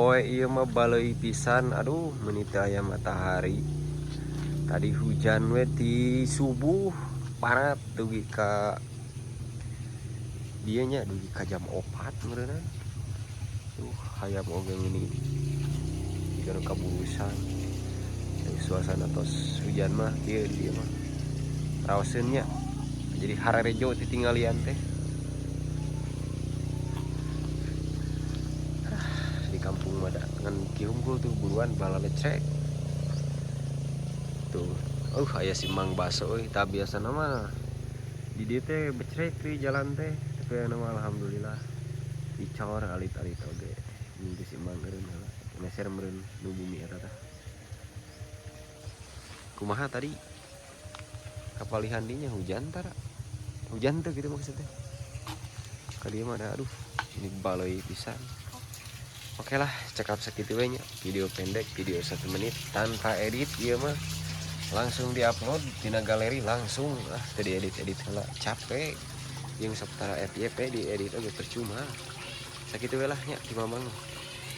Oh iya mah balai pisan. Aduh menit aya matahari. Tadi hujan we di subuh parat dugi ka dianya dugi ka jam 4 meureunna. Tuh hayam ogeng ini jika kaburusan. Suasana tos hujan mah kieu di mah. Raoseun nya. Jadi hararejo ditinggalian teh. Di kampung mah da ngan kiungkul tuh buruan bala lecek. Tuh aya si Mang Baso euy tah biasana mah di dieu teh becrek di jalan teh tapi anu mah alhamdulillah dicor alit-alit oge minggu si Mang eureun heula meser meureun nu bumi eta tah kumaha tadi kapalihan dinya hujan tara hujan tuh gitu maksudnya ka dieu mah ada aduh ini baloi pisan. Oke lah cekap sakitu we nya video pendek video 1 menit tanpa edit ieu mah langsung diupload tina galeri langsung tadi edit heula capek yang sementara FYP diedit oge percuma sakitu we lah nya di mamang.